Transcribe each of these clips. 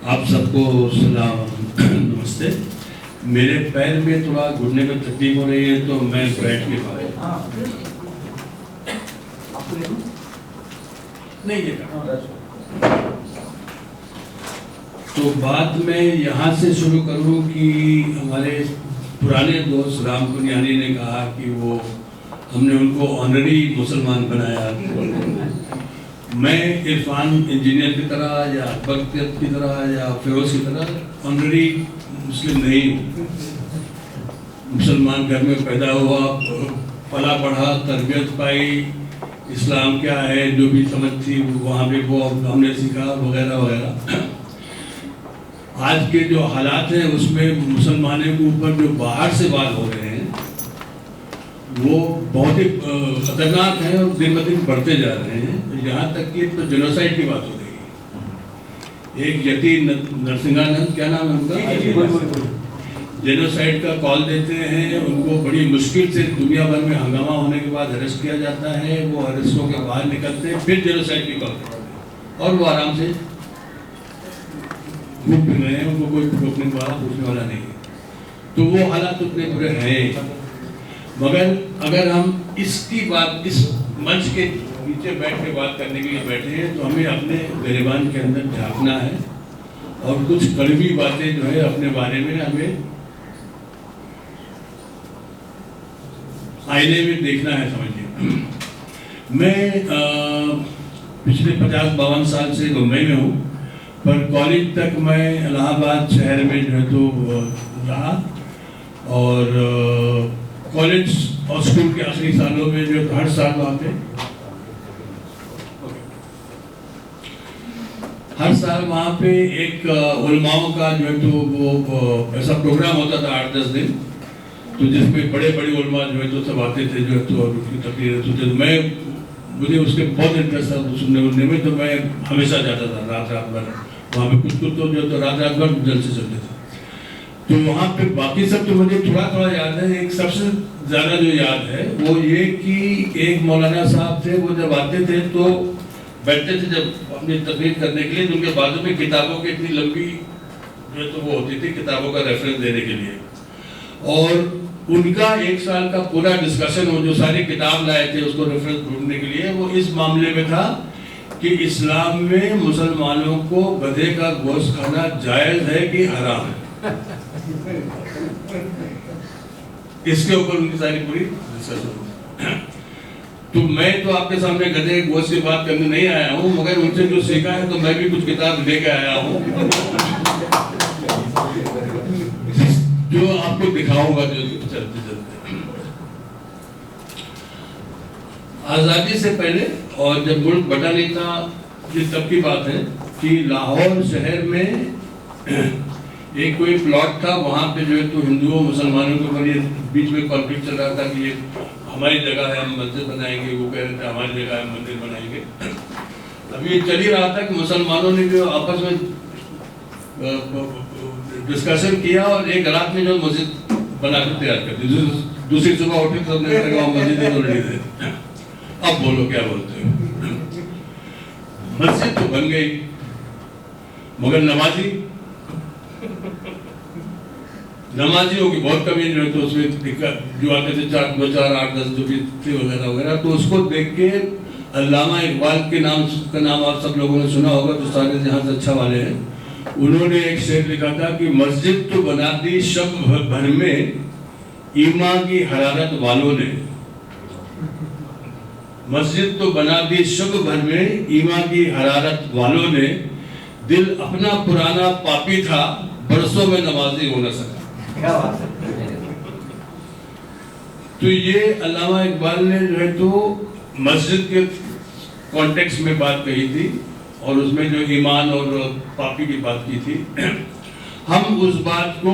آپ سب کو سلام نمستے. میرے پیر میں تھوڑا گھٹنے میں تکلیف ہو رہی ہے تو میں بیٹھ کے تو بات میں یہاں سے شروع کروں کہ ہمارے پرانے دوست رام کنیانی نے کہا کہ وہ ہم نے ان کو آنری مسلمان بنایا. میں عرفان انجینئر کی طرح یا اکبر کی طرح یا فیروز کی طرح آنری مسلم نہیں ہوں. مسلمان گھر میں پیدا ہوا، پلا پڑھا، تربیت پائی، اسلام کیا ہے جو بھی سمجھ تھی وہاں پہ وہ ہم نے سیکھا وغیرہ وغیرہ. آج کے جو حالات ہیں اس میں مسلمانوں کے اوپر جو باہر سے بات ہو رہے ہیں وہ بہت ہی خطرناک ہیں اور دن بدن بڑھتے جا رہے ہیں. یہاں تک کہ تو جنوسائڈ کی بات ہو رہی ہے. ایک یتی نرسنگانند، کیا نام ہے ان کا، جنوسائڈ کا کال دیتے ہیں. ان کو بڑی مشکل سے دنیا بھر میں ہنگامہ ہونے کے بعد اریسٹ کیا جاتا ہے. وہ اریسٹ ہو کے باہر نکلتے ہیں، پھر جنوسائڈ کی کال کرتے ہیں اور وہ آرام سے گھوم پھر رہے ہیں. ان کو کوئی روکنے والا پوچھنے والا نہیں ہے. تو وہ حالات اتنے برے ہیں. مگر اگر ہم اس کی بات اس منچ کے نیچے بیٹھ کے بات کرنے کے لیے بیٹھے ہیں تو ہمیں اپنے گریبان کے اندر جھانکنا ہے اور کچھ کڑوی باتیں جو ہے اپنے بارے میں ہمیں آئینے میں دیکھنا ہے. سمجھیے میں پچھلے 50-52 سال سے بمبئی میں ہوں، پر کالج تک میں الہ آباد شہر میں جو ہے تو رہا اور کالج اور اسکول کے آخری سالوں میں جو ہر سال وہاں پہ ہر سال وہاں پہ ایک علماؤں کا جو ہے تو وہ ایسا پروگرام ہوتا تھا 8-10 دن، تو جس میں بڑے بڑے علماء جو ہے تو سب آتے تھے جو ہے تو ان کی تقریریں سنتے تھے. مجھے اس کے بہت انٹرسٹ تھا سننے اڑنے میں، تو میں ہمیشہ جاتا تھا رات بھر وہاں پہ. کچھ تو جو ہے تو رات بھر جلسے چلتے تھے. تو وہاں پہ باقی سب تو مجھے تھوڑا یاد ہے. ایک سب سے زیادہ جو یاد ہے وہ یہ کہ ایک مولانا صاحب تھے، وہ جب آتے تھے تو بیٹھتے تھے جب اپنی تقریر کرنے کے لیے، تو ان کے بازو میں کتابوں کی اتنی لمبی جو تو وہ ہوتی تھی کتابوں کا ریفرنس دینے کے لیے. اور ان کا 1 سال کا پورا ڈسکشن وہ جو ساری کتاب لائے تھے اس کو ریفرنس ڈھونڈنے کے لیے، وہ اس معاملے میں تھا کہ اسلام میں مسلمانوں کو گدھے کا گوشت کھانا جائز ہے کہ حرام ہے. اس کے اوپر ان کی ساری پوری ڈسکشن. تو میں تو آپ کے سامنے گدھے کے گوشت کی بات کرنے نہیں آیا ہوں، مگر ان سے جو سیکھا ہے تو میں بھی کچھ کتاب لے کے آیا ہوں جو آپ کو دکھاؤں گا جو چلتے چلتے. آزادی سے پہلے اور جب ملک بٹا نہیں تھا، یہ تب کی بات ہے کہ لاہور شہر میں ایک کوئی پلاٹ تھا. وہاں پہ جو ہے تو ہندوؤں مسلمانوں کے اوپر یہ بیچ میں کانفلکٹ چل رہا تھا کہ یہ ہماری جگہ ہے ہم مسجد بنائیں گے، وہ کہہ رہے تھے ہماری جگہ ہے ہم مندر بنائیں گے. اب یہ چل ہی رہا تھا کہ مسلمانوں نے جو آپس میں ڈسکشن کیا اور ایک رات میں جو مسجد بنا کر تیار کر دی. دوسری صبح اٹھے تو سب نے کہا مسجد تو ریڈی تھے. اب بولو کیا بولتے ہو. مسجد تو بن گئی مگر نمازیوں کی بہت کمی جو ہے تو اس میں جو آتے تھے 4 8 10 جو بھی تھے وغیرہ وغیرہ. تو اس کو دیکھ کے علامہ اقبال کے نام کا نام آپ سب لوگوں نے سنا ہوگا جو سارے یہاں سے اچھا والے ہیں. انہوں نے ایک شعر لکھا تھا کہ مسجد تو بنا دی شب بھر میں ایمان کی حرارت والوں نے. مسجد تو بنا دی شب بھر میں ایمان کی حرارت والوں نے، دل اپنا پرانا پاپی تھا برسوں میں نمازی ہو نہ سکا. تو یہ علامہ اقبال نے جو ہے تو مسجد کے کانٹیکس میں بات کہی تھی اور اس میں جو ایمان اور پاپی کی بات کی تھی. ہم اس بات کو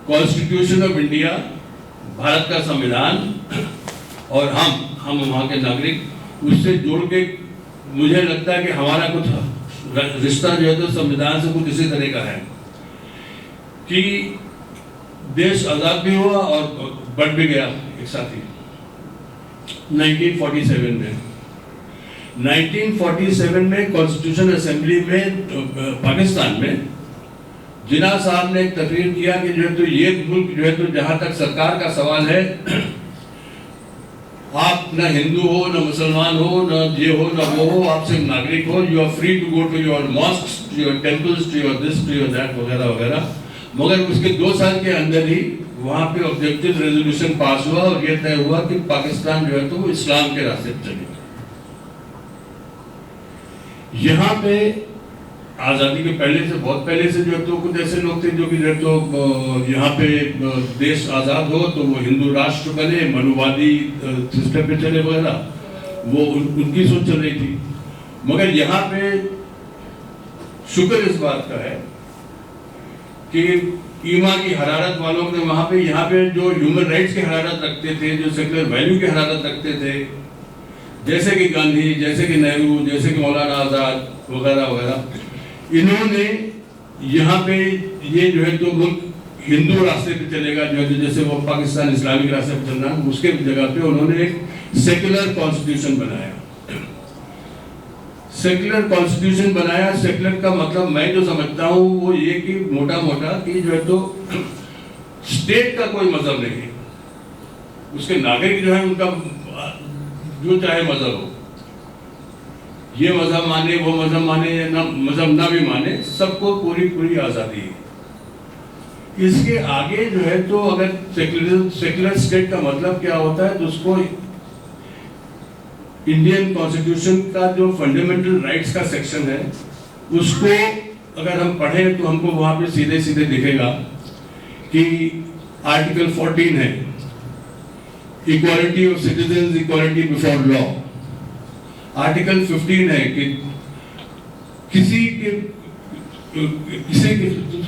کانسٹیٹیوشن آف انڈیا، بھارت کا سمویدھان اور ہم وہاں کے ناگرک اس سے جوڑ کے مجھے لگتا ہے کہ ہمارا کچھ رشتہ جو ہے تو سمویدھان سے کچھ اسی طرح کا ہے کہ دیش آزاد بھی ہوا اور بڑھ بھی گیا ایک ساتھ ہی 1947 میں. 1947 میں کانسٹیٹیوشن اسمبلی میں پاکستان میں جناح صاحب نے ایک تقریر کیا کہ جو ہے تو یہ ملک جو ہے تو جہاں تک سرکار کا سوال ہے، آپ نہ ہندو ہو نہ مسلمان ہو نہ یہ ہو نہ وہ ہو، آپ سے ناگرک ہو، you are free to go to your mosques, to your temples, to your this, to your that وغیرہ وغیرہ. مگر اس کے 2 سال کے اندر ہی وہاں پہ آبجیکٹو ریزولوشن پاس ہوا اور یہ طے ہوا کہ پاکستان جو ہے تو وہ اسلام کے راستے پہ چلے گا. یہاں پہ آزادی کے پہلے سے بہت پہلے سے جو ہے تو کچھ ایسے لوگ تھے جو کہ جو ہے تو یہاں پہ دیش آزاد ہو تو وہ ہندو راشٹر بنے، منووادی سسٹم پہ چلے وغیرہ، وہ ان کی سوچ چل رہی تھی. مگر یہاں پہ شکر اس بات کا ہے کہ ایمان کی حرارت والوں نے وہاں پہ یہاں پہ جو ہیومن رائٹس کی حرارت رکھتے تھے، جو سیکولر ویلیو کی حرارت رکھتے تھے، جیسے کہ گاندھی، جیسے کہ نہرو، جیسے کہ مولانا آزاد وغیرہ وغیرہ، انہوں نے یہاں پہ یہ جو ہے تو ملک ہندو راستے پہ چلے گا، جو ہے جیسے وہ پاکستان اسلامی راستے پہ چل رہا ہے، اس کے جگہ پہ انہوں نے ایک سیکولر کانسٹیٹیوشن بنایا. سیکولر کانسٹیٹیوشن بنایا. سیکولر کا مطلب میں جو سمجھتا ہوں وہ یہ کہ موٹا موٹا کہ جو ہے تو اسٹیٹ کا کوئی مذہب نہیں ہے، اس کے ناگرک جو ہے ان کا جو چاہے مذہب ہو، یہ مذہب مانے وہ مذہب مانے یا نہ مذہب نہ بھی مانے، سب کو پوری آزادی ہے. اس کے آگے جو ہے تو اگر سیکولر اسٹیٹ کا مطلب کیا ہوتا ہے تو اس کو انڈین کانسٹیٹیوشن کا جو فنڈامنٹل رائٹس کا سیکشن ہے اس کو اگر ہم پڑھیں تو ہم کو وہاں پہ سیدھے دکھے گا کہ آرٹیکل 14 ہے equality of citizens, equality before law. Article 15 ہے کہ کسی کے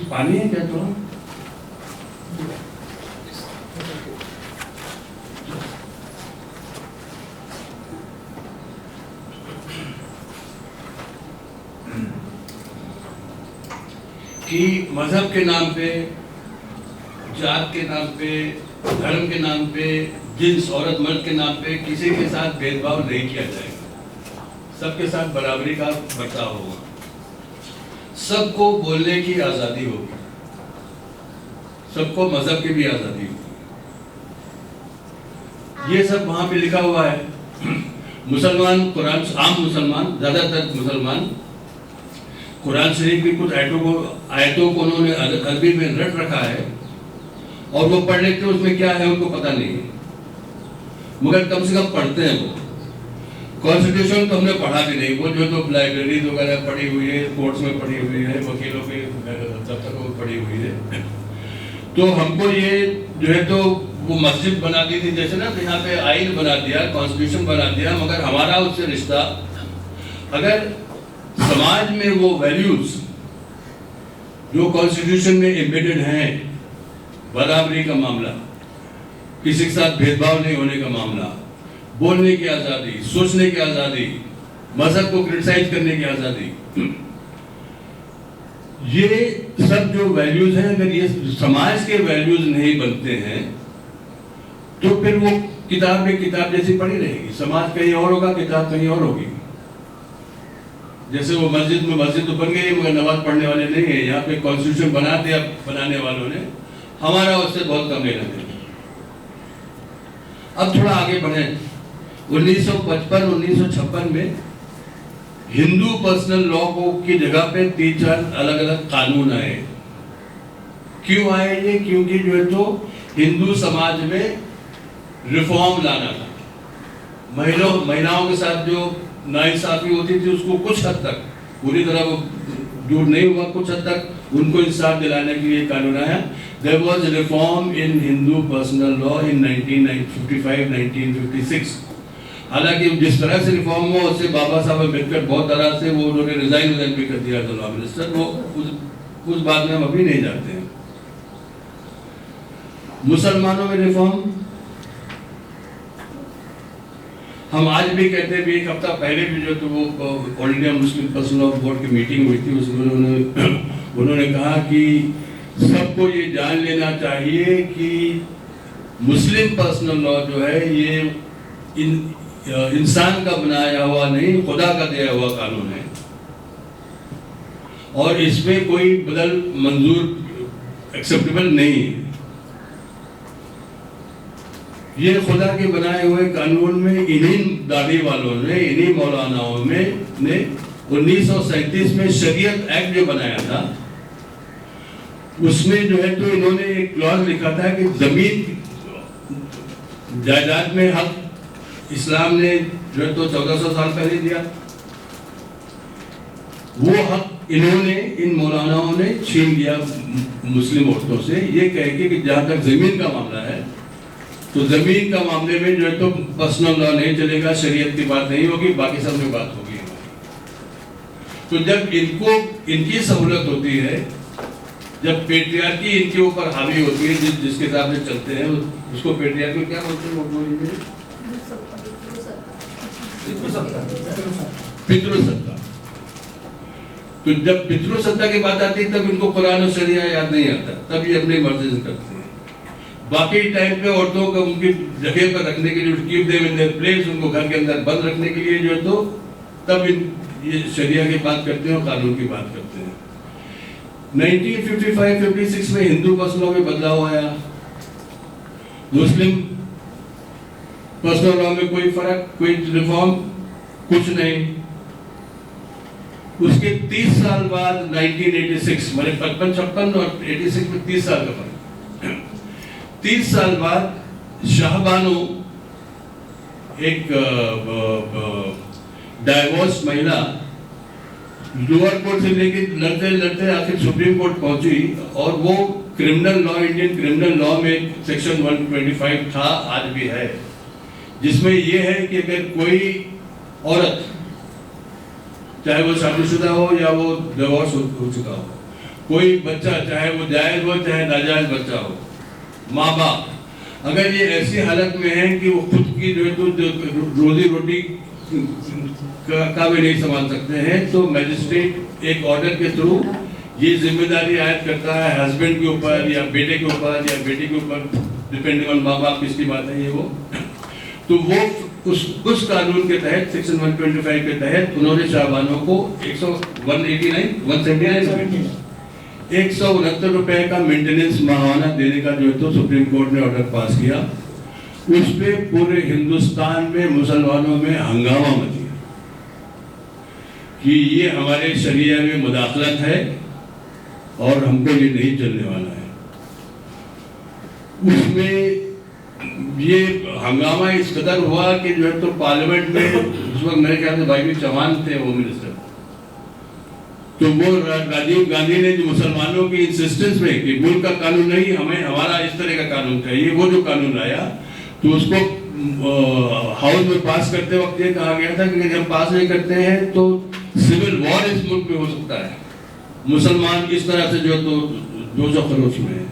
پانی ہے کیا تو کہ مذہب کے نام پہ، جات کے نام پہ، دھرم کے نام پہ، جنس عورت مرد کے نام پہ کسی کے ساتھ بھید بھاؤ نہیں کیا جائے گا، سب کے ساتھ برابری کا برتاؤ ہوگا، سب کو بولنے کی آزادی ہوگی، سب کو مذہب کی بھی آزادی ہوگی. یہ سب وہاں پہ لکھا ہوا ہے. مسلمان قرآن، عام مسلمان، زیادہ تر مسلمان قرآن شریف کی کچھ آیتوں کو انہوں نے عربی میں رٹ رکھا ہے اور وہ پڑھ لیتے ہیں، اس میں کیا ہے ان کو پتہ نہیں ہے، مگر کم سے کم پڑھتے ہیں. وہ کانسٹیٹیوشن تو ہم نے پڑھا بھی نہیں، وہ جو تو لائبریریز وغیرہ پڑھی ہوئی ہے، کورٹس میں پڑھی ہوئی ہے، وکیلوں کے دفتروں میں پڑھی ہوئی ہے. تو ہم کو یہ جو ہے تو وہ مسجد بنا دی تھی جیسے نا، یہاں پہ آئین بنا دیا، کانسٹیٹیوشن بنا دیا، مگر ہمارا اس سے رشتہ، اگر سماج میں وہ ویلیوز جو کانسٹیٹیوشن میں ایمبیڈڈ ہیں، برابری کا معاملہ، کسی کے ساتھ بھید بھاؤ نہیں ہونے کا معاملہ، بولنے کی آزادی، سوچنے کی آزادی، مذہب کو کرٹیسائز کرنے کی آزادی، یہ سب جو ویلیوز ہیں، اگر یہ سماج کے ویلیوز نہیں بنتے ہیں تو پھر وہ کتاب جیسی پڑھی رہے گی. سماج کہیں اور ہوگا، کتاب کہیں اور ہوگی. جیسے وہ مسجد تو بن گئی مگر نماز پڑھنے والے نہیں ہیں. یہاں پہ کانسٹیٹیوشن بنا دیا بنانے والوں نے، ہمارا اس سے بہت کم لینا دینا. اب تھوڑا آگے بڑھیں. 1955-1956 میں ہندو پرسنل لا کی جگہ پہ 3-4 الگ قانون آئے. کیوں آئے یہ؟ کیونکہ جو ہے تو ہندو سماج میں ریفارم لانا تھا. مہیلاؤں کے ساتھ جو ناانصافی ہوتی تھی اس کو کچھ حد تک، پوری طرح وہ دور نہیں ہوا، کچھ حد تک ان کو انصاف دلانے کے لیے قانون آیا. There was a reform in Hindu personal law in 1955-1956. حالانکہ جس طرح سے ریفارم ہوا اس سے بابا صاحب امبیڈکر بہت طرح سے وہ انہوں نے ریزائن بھی کر دیا تھا منسٹر. وہ اس بات میں ہم ابھی نہیں جانتے ہیں. مسلمانوں میں ریفارم ہم آج بھی کہتے ہیں. ایک ہفتہ پہلے بھی جو تو وہ آل انڈیا مسلم پرسنل لا بورڈ کی میٹنگ ہوئی تھی، اس میں انہوں نے کہا کہ سب کو یہ جان لینا چاہیے کہ مسلم پرسنل لا جو ہے یہ انسان کا بنایا ہوا نہیں، خدا کا دیا ہوا قانون ہے، اور اس میں کوئی بدل منظور ایکسیپٹیبل نہیں ہے۔ یہ خدا کے بنائے ہوئے قانون میں انہی داڑھی والوں نے، انہی مولاناؤں نے 1937 میں شریعت ایکٹ جو بنایا تھا، اس میں جو ہے تو انہوں نے ایک کلاز لکھا تھا کہ زمین جائیداد میں حق اسلام نے جو ہے تو 1400 سال پہلے دیا، وہ حق انہوں نے، ان مولاناؤں نے چھین لیا مسلم عورتوں سے، یہ کہہ کے کہ جہاں تک زمین کا معاملہ ہے تو زمین کا معاملے میں جو ہے تو پرسنل لا نہیں چلے گا، شریعت کی بات نہیں ہوگی، باقی سب میں بات ہوگی۔ تو جب ان کو ان کی سہولت ہوتی ہے، جب پیٹریارکی ان کے اوپر حاوی ہوتی ہے، جس کے حساب سے چلتے ہیں، اس کو پیٹریارکی کیا بولتے ہیں اردو میں؟ پترو ستا۔ تو جب پترو ستا کی بات آتی ہے تب ان کو قرآن و شریعہ یاد نہیں آتا، تب یہ اپنی مرضی سے کرتے ہیں۔ باقی ٹائم پہ عورتوں کو ان کی جگہ پر رکھنے کے لیے، keep them in their place, ان کو گھر کے اندر بند رکھنے کے لیے جو ہے تو تب یہ شریعہ کی بات کرتے ہیں اور قانون کی بات کرتے ہیں۔ 1955-56 میں ہندو پرسنل لا میں بدلاؤ آیا، مسلم پرسنل لا میں کوئی فرق، کوئی ریفارم، کچھ نہیں۔ اس کے 30 سال بعد 1986 میں 55-56 اور 86 میں 30 سال کا فرق، 30 سال بعد شاہ بانو ایک ڈائیورس مہیلا لوور کورٹ سے لے کے لڑتے لڑتے آخر سپریم کورٹ پہنچی، اور وہ criminal law, Indian criminal law میں سیکشن 125 تھا، آج بھی ہے، جس میں یہ ہے کہ اگر کوئی عورت چاہے وہ شادی شدہ ہو یا وہ ڈیورس ہو چکا ہو، کوئی بچہ چاہے وہ جائز ہو چاہے ناجائز بچہ ہو، ماں باپ اگر یہ ایسی حالت میں ہیں کہ وہ خود کی جو ہے تو روزی روٹی کا بھی نہیں سنبھال سکتے ہیں، تو میجسٹریٹ ایک آرڈر کے تھرو یہ ذمہ داری عائد کرتا ہے ہسبینڈ کے اوپر یا بیٹے کے اوپر یا بیٹی کے اوپر، ڈپینڈنگ آن ماں باپ کس کی بات ہے یہ وہ، تو وہ اس قانون کے تحت سیکشن 125 کے تحت انہوں نے شاہ بانو کو 169 روپے کا مینٹیننس ماہانہ دینے کا جو ہے تو سپریم کورٹ نے آرڈر پاس کیا۔ اس پہ پورے ہندوستان میں مسلمانوں میں ہنگامہ مچی کہ یہ ہمارے شریعہ میں مداخلت ہے اور ہم کو یہ نہیں چلنے والا ہے۔ اس میں یہ ہنگامہ اس قدر ہوا کہ جو ہے تو پارلیمنٹ میں اس وقت میرے خیال سے بھائی چوہان تھے ہوم منسٹر، تو وہ راجیو گاندھی نے جو مسلمانوں کی انسسٹنس میں کہ ملک کا قانون نہیں، ہمیں ہمارا اس طرح کا قانون چاہیے، وہ جو قانون لایا تو اس کو ہاؤس میں پاس کرتے وقت یہ کہا گیا تھا کہ جب پاس نہیں کرتے ہیں تو سول وار اس ملک میں ہو سکتا ہے، مسلمان اس طرح سے جو تو جوش و خروش میں ہے۔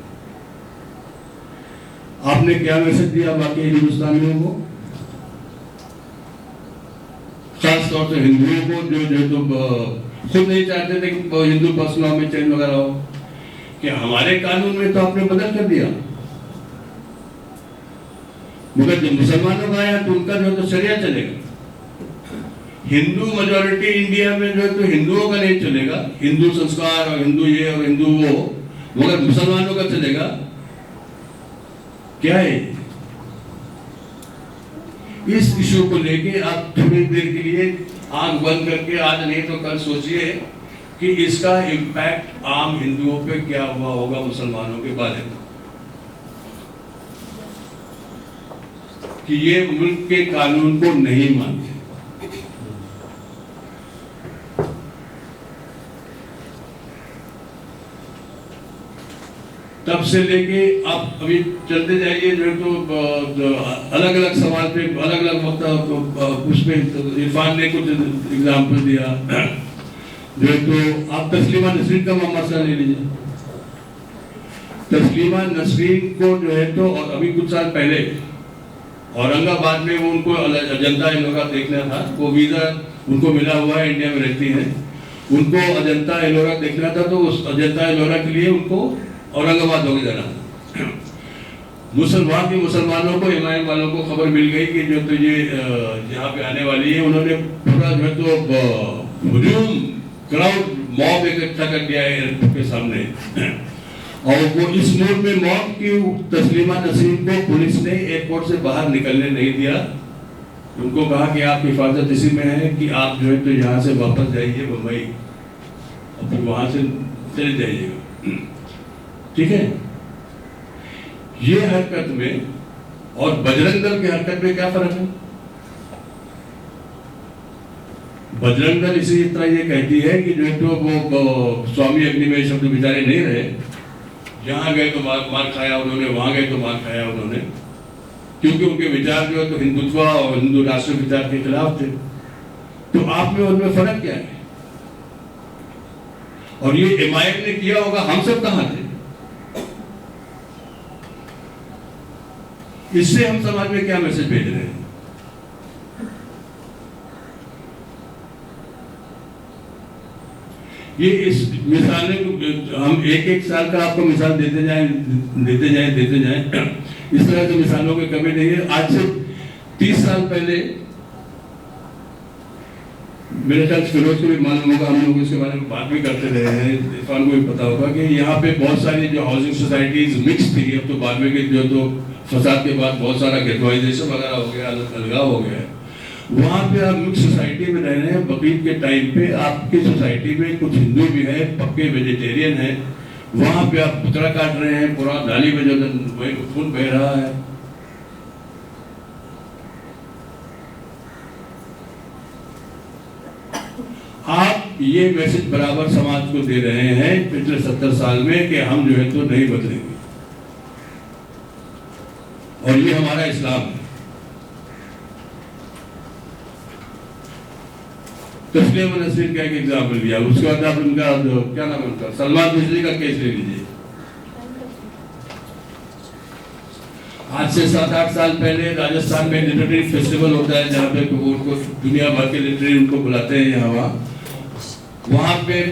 آپ نے کیا میسج دیا باقی ہندوستانیوں کو، خاص طور سے ہندوؤں کو جو تو خود نہیں چاہتے تھے کہ ہندو پرسنل لا میں چینج وغیرہ ہو، کہ ہمارے قانون میں تو آپ نے بدل کر دیا، مگر جب مسلمانوں کا آیا تو ان کا جو تو شریعہ چلے گا۔ ہندو میجورٹی انڈیا میں جو ہے تو ہندوؤں کا نہیں چلے گا، ہندو سنسکار اور ہندو یہ اور ہندو وہ، مگر مسلمانوں کا چلے گا، کیا ہے؟ اس ایشو کو لے کے آپ تھوڑی دیر کے لیے آنکھ بند کر کے آج نہیں تو کل سوچئے کہ اس کا امپیکٹ عام ہندوؤں پہ کیا ہوا ہوگا مسلمانوں کے بارے میں، کہ یہ ملک کے قانون کو نہیں مانتے۔ تب سے لے کے اب ابھی چلتے جائیے جو ہے تو الگ الگ سوال پہ الگ الگ وقت اس پہ عرفان نے کچھ اگزامپل دیا، جو ہے تو آپ تسلیمہ نسرین کا مسئلہ لے لیجیے۔ تسلیمہ نسرین کو جو ہے تو ابھی کچھ سال پہلے اورنگ آباد میں وہ ان کو اجنتا ایلورا دیکھنا تھا، وہ ویزا ان کو ملا ہوا ہے، انڈیا میں رہتی ہیں، ان کو اجنتا ایلورا دیکھنا تھا، تو اس اجنتا ایلورا کے لیے ان کو اورنگ آباد ہو کے جانا، وہاں کے مسلمانوں کو، امام والوں کو خبر مل گئی کہ جو تو یہ یہاں پہ آنے والی ہے. انہوں نے پورا جو ہے تو ہجوم، کراؤڈ، موب اکٹھا کر دیا ہے ایئرپورٹ کے سامنے. اور وہ اس موڈ میں موب کی تسلیمہ نسرین کو پولیس نے ایئرپورٹ سے باہر نکلنے نہیں دیا. ان کو کہا کہ آپ کی حفاظت اسی میں ہے کہ آپ جو ہے تو یہاں سے واپس جائیے بمبئی اور پھر وہاں سے چلے جائیے گا. ٹھیک ہے. یہ حرکت میں اور بجرنگ دل کی حرکت میں کیا فرق ہے؟ بجرنگ دل اسی طرح یہ کہتی ہے کہ جو ہے تو وہ سوامی اگنی میں شبد بیچارے نہیں رہے، جہاں گئے تو مار کھایا انہوں نے، وہاں گئے تو مار کھایا انہوں نے، کیونکہ ان کے وچار جو ہے تو ہندوتوا اور ہندو راشٹر وچار کے خلاف تھے. تو آپ میں ان میں فرق کیا ہے؟ اور یہ حمایت نے کیا ہوگا، ہم سب کہاں تھے؟ اس سے ہم سماج میں کیا میسج بھیج رہے ہیں؟ یہ اس مثالیں ہم ایک سال کا آپ کو مثال دیتے جائیں اس طرح سے مثالوں کے کمی نہیں ہے. آج سے 30 سال پہلے میرے خیال فیروز کو بھی معلوم ہوگا، ہم لوگ اس کے بارے میں بات بھی کرتے رہے ہیں، عرفان کو بھی پتا ہوگا کہ یہاں پہ بہت ساری جو ہاؤسنگ سوسائٹیز مکس تھی. اب تو بعد میں جو تو فساد کے بعد بہت سارا گیٹوائزیشن وغیرہ ہو گیا، الگاؤ ہو گیا. وہاں پہ آپ مکس سوسائٹی میں رہ رہے ہیں. بقرعید کے ٹائم پہ آپ کی سوسائٹی میں کچھ ہندو بھی ہیں، پکے ویجیٹیرین ہیں. وہاں پہ آپ بکرا کاٹ رہے ہیں، پورا نالی میں جو خون بہ رہا ہے. آپ یہ میسج برابر سماج کو دے رہے ہیں پچھلے 70 سال میں کہ ہم جو ہے تو نہیں بدلیں گے، اور یہ ہمارا اسلام ہے. تسلیمہ نسرین کا ایک ایگزامپل لیا، اس کے بعد آپ ان کا کیا نام ہے ان کا، سلمان رشدی کا کیس لے لیجیے. آج سے 7-8 سال پہلے راجستھان میں لٹریری فیسٹیول ہوتا ہے جہاں پہ ان کو دنیا بھر کے لٹریری ان کو بلاتے ہیں یہاں وہاں پہ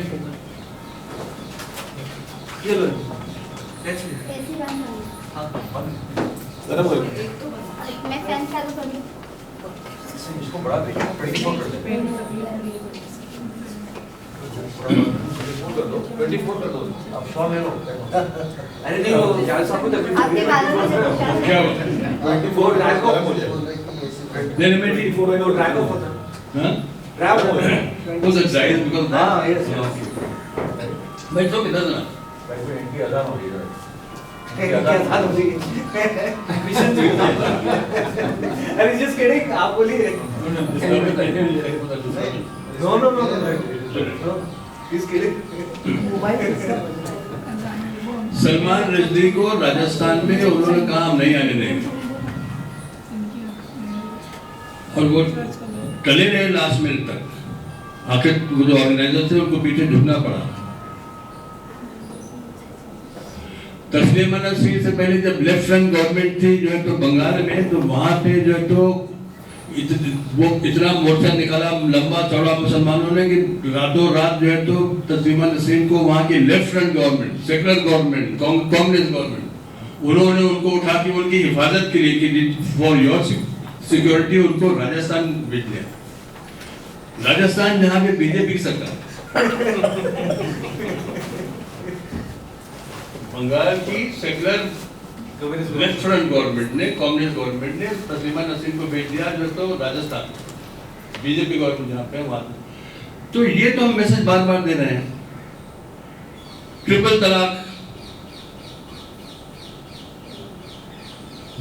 سلمان رشدی کو راجستھان میں انہوں نے کہا ہم نہیں آنے دیں گے اور وہ ٹلے رہے لاسٹ منٹ تک. آخر وہ جو آرگنائزر تھے ان کو پیچھے جھکنا پڑا. تسلیمہ نسرین سے پہلے جب لیفٹ فرنٹ گورنمنٹ تھی جو ہے تو بنگال میں، تو وہاں پہ جو ہے تو وہ اتنا مورچہ نکالا لمبا چوڑا مسلمانوں نے کہ راتوں رات جو ہے تو تسلیمہ نسرین کو وہاں کی left front government, secular government, Congress government, انہوں نے ان کو اٹھا کے ان کی حفاظت کے لیے فار یور سیکورٹی ان کو راجستھان بھیج دیا. راجستھان جہاں پہ بی جے پی سرکار، بنگال کی سیکولر لیفٹ فرنٹ گورنمنٹ نے، کانگریس گورنمنٹ نے تسلیمہ نسرین کو بھیج دیا جو تو Rajasthan B J P government جہاں پہ وہاں. تو یہ تو ہم میسج بار بار دے رہے ہیں. ٹرپل طلاق،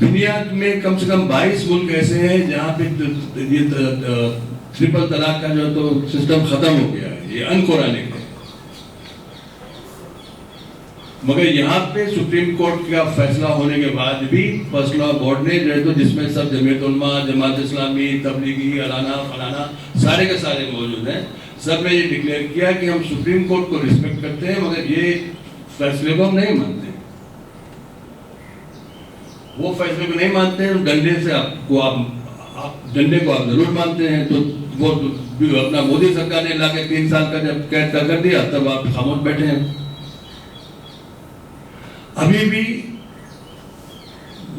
دنیا میں کم سے کم 22 ملک ایسے ہیں جہاں پہ یہ ٹرپل طلاق کا جو تو سسٹم ختم ہو گیا ہے. یہ ان قرآنک ہے. مگر یہاں پہ سپریم کورٹ کا فیصلہ ہونے کے بعد بھی فرسٹ لا بورڈ نے جو ہے تو جس میں سب جمعیت علماء، جماعت اسلامی، تبلیغی، فلانا سارے کے سارے موجود ہیں، سب نے یہ ڈکلیئر کیا کہ ہم سپریم کورٹ کو ریسپیکٹ کرتے ہیں مگر یہ فیصلے کو ہم نہیں مانتے. وہ فیصلے کو نہیں مانتے ہیں. ڈنڈے سے ڈنڈے کو آپ ضرور مانتے ہیں. تو وہ اپنا مودی سرکار نے لا کے 3 سال کا جب قید کر دیا تب آپ خاموش بیٹھے ہیں. ابھی بھی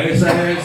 ISIS,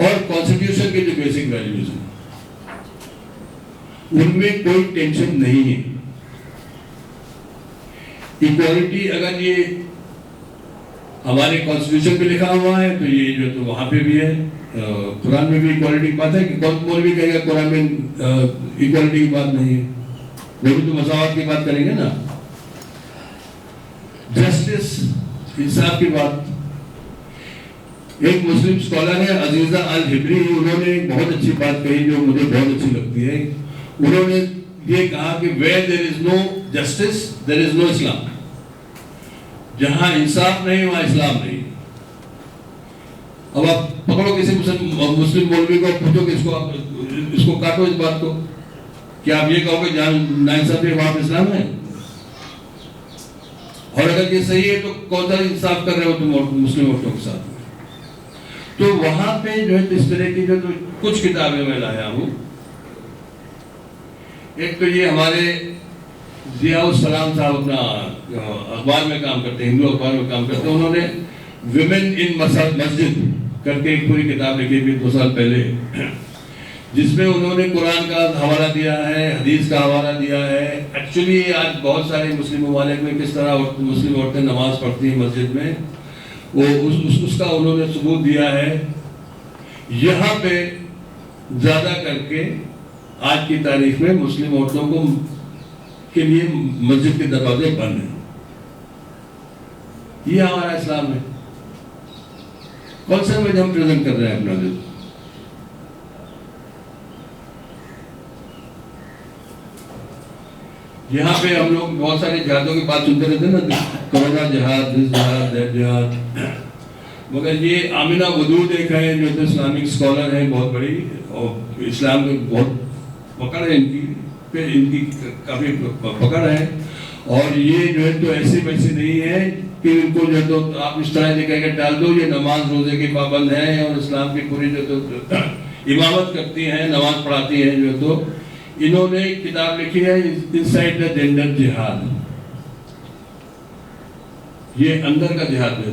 اور کانسٹیٹیوشن کے جو بیسک ویلیوز ہیں ان میں کوئی ٹینشن نہیں ہے. ایکوالٹی اگر یہ ہمارے کانسٹیٹیوشن پہ لکھا ہوا ہے تو یہ جو تو وہاں پہ بھی ہے. قرآن میں بھی ایکوالٹی کی بات ہے کہ کون مولوی کہے گا قرآن میں ایکوالٹی کی بات نہیں ہے؟ وہ بھی تو مساوات کی بات کریں گے نا. جسٹس، انصاف کی بات. ایک مسلم اسکالر ہے عزیزہ الحبری، انہوں نے بہت اچھی بات کہی جو مجھے بہت اچھی لگتی ہے. انہوں نے یہ کہا کہ where there is no justice there is no Islam. جہاں انصاف نہیں وہاں اسلام نہیں. اب آپ پکڑو کسی مسلم مولوی کو، پوچھو کہ اس کو کاٹو اس بات کو، کیا آپ یہ کہو کہ جہاں ناانصافی ہے وہاں پہ اسلام ہے؟ اور اگر یہ صحیح ہے تو کون سا انصاف کر رہے ہو تم مسلم عورتوں کے ساتھ؟ تو وہاں پہ جو ہے اس طرح کی جو کچھ کتابیں میں لایا ہوں. ایک تو یہ ہمارے ضیاء السلام صاحب اپنا اخبار میں کام کرتے ہیں، ہندو اخبار میں کام کرتے ہیں، انہوں نے ویمن ان مسجد کر کے ایک پوری کتاب لکھی تھی 2 سال پہلے، جس میں انہوں نے قرآن کا حوالہ دیا ہے، حدیث کا حوالہ دیا ہے. ایکچولی آج بہت سارے مسلم ممالک میں کس طرح مسلم عورتیں نماز پڑھتی ہیں مسجد میں، وہ اس کا انہوں نے ثبوت دیا ہے. یہاں پہ زیادہ کر کے آج کی تاریخ میں مسلم عورتوں کو کے لیے مسجد کے دروازے بند ہیں. یہ ہمارا اسلام ہے. کون سا امیج ہم پریزنٹ کر رہے ہیں اپنا دل؟ یہاں پہ ہم لوگ بہت سارے جہادوں کی بات سنتے رہتے ہیں نا، کورونا جہاد، دس جہاد، دیٹ جہاد. مگر یہ آمنہ ودود ایک ہے جو تو اسلامک اسکالر ہیں بہت بڑی، اور اسلام کو بہت پکڑ ہے ان کی پہ، ان کی کافی پکڑ ہے. اور یہ جو ہے تو ایسے ویسے نہیں ہے کہ ان کو جو ہے تو آپ اس طرح سے کہہ کے ڈال دو. یہ نماز روزے کے پابند ہیں اور اسلام کی پوری جو تو امامت کرتی ہیں، نماز پڑھاتی ہیں. جو تو انہوں نے کتاب لکھی ہے انسائڈ دا جینڈر جہاد، یہ اندر کا جہاد ہے.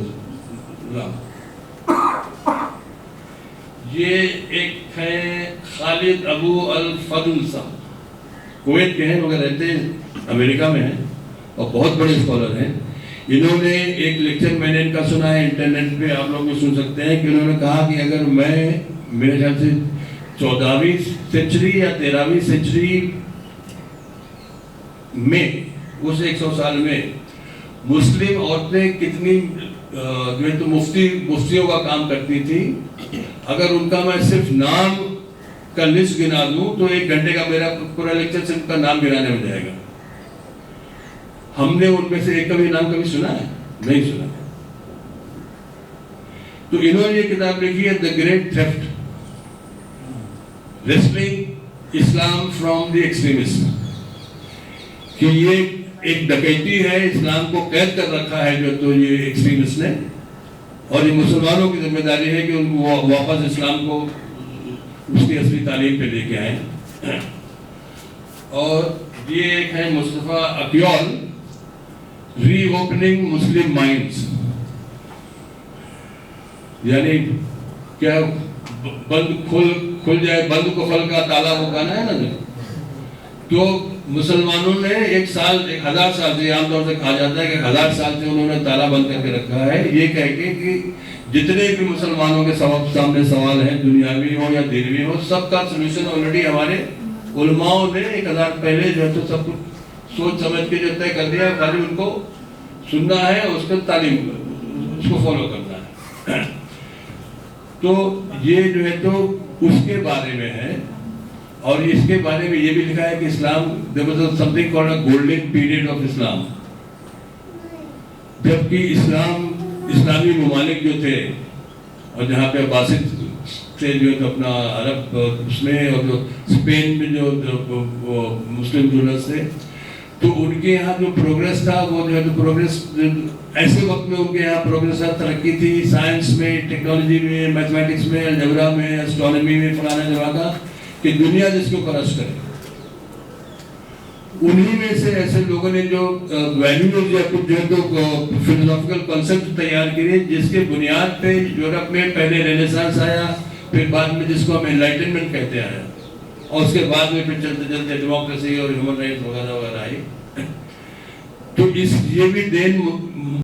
یہ ایک ہے خالد ابو الفضل صاحب، کویت کے ہیں مگر رہتے امریکہ میں ہیں اور بہت بڑے اسکالر ہیں. انہوں نے ایک لیکچر میں نے ان کا سنا ہے انٹرنیٹ پہ، آپ لوگ بھی سن سکتے ہیں، کہ انہوں نے کہا کہ اگر میں میرے خیال سے 14ویں سینچری یا 13ویں سینچری میں اس 100 سال میں مسلم عورتیں کتنی جو ہے تو مفتیوں کا کام کرتی تھی، اگر ان کا میں صرف نام کا لسٹ گنا دوں تو 1 گھنٹے کا میرا پورا لیکچر صرف کا نام گنانے میں جائے گا. ہم نے ان میں سے ایک کا بھی نام کبھی سنا ہے؟ نہیں سنا. تو انہوں نے یہ کتاب لکھی ہے the great theft, wrestling Islam from the extremist, کہ یہ ایک ڈکیتی ہے، اسلام کو قید کر رکھا ہے جو تو یہ ایکسٹریمسٹ نے، اور یہ مسلمانوں کی ذمہ داری ہے کہ ان کو واپس اسلام کو اس کی اصلی تعلیم پہ لے کے آئیں. اور یہ ایک ہے مصطفیٰ اکیول، ری اوپننگ مسلم مائنڈز، یعنی کیا بند کھل جائے، بند کو پھل کا تالا وہ گانا ہے نا. تو مسلمانوں نے 1000 سال سے، عام طور سے کہا جاتا ہے کہ 1000 سال سے انہوں نے تالا بند کر کے رکھا ہے، یہ کہہ کے کہ جتنے بھی مسلمانوں کے سامنے سوال ہیں، دنیاوی ہو یا دینوی ہو، سب کا سلوشن آلریڈی ہمارے علماؤں نے 1000 پہلے جو ہے تو سب کچھ سوچ سمجھ کے جو طے کر دیا. خالی ان کو سننا ہے اور اس کو تعلیم، اس کو فالو کرنا ہے. تو یہ جو ہے تو اس کے بارے میں ہے. اور اس کے بارے میں یہ بھی لکھا ہے کہ اسلام there was something called a golden period of Islam، جبکہ اسلامی ممالک جو تھے اور جہاں پہ عباسد تھے جو اپنا عرب اس میں، اور جو اسپین میں جو مسلم رولرز تھے، تو ان کے یہاں جو پروگریس تھا وہ جو ہے تو پروگریس ایسے وقت میں ان کے یہاں پروگریس ترقی تھی سائنس میں، ٹیکنالوجی میں، میتھمیٹکس میں، الجبرا میں، اسٹرانومی میں، فلانا جگہ کا، کہ دنیا جس کو کرش کرے. انہی میں سے ایسے لوگوں نے جو ویلیوز یا کچھ جو ہے تو فلسافیکل کنسیپٹ تیار کیے جس کے بنیاد پہ یورپ میں پہلے رینیسانس آیا، پھر بعد میں جس کو ہم انلائٹنمنٹ کہتے ہیں اور اس کے بعد میں پھر چلتے چلتے ڈیموکریسی اور ہیومن رائٹس وغیرہ وغیرہ آئی. تو یہ بھی دین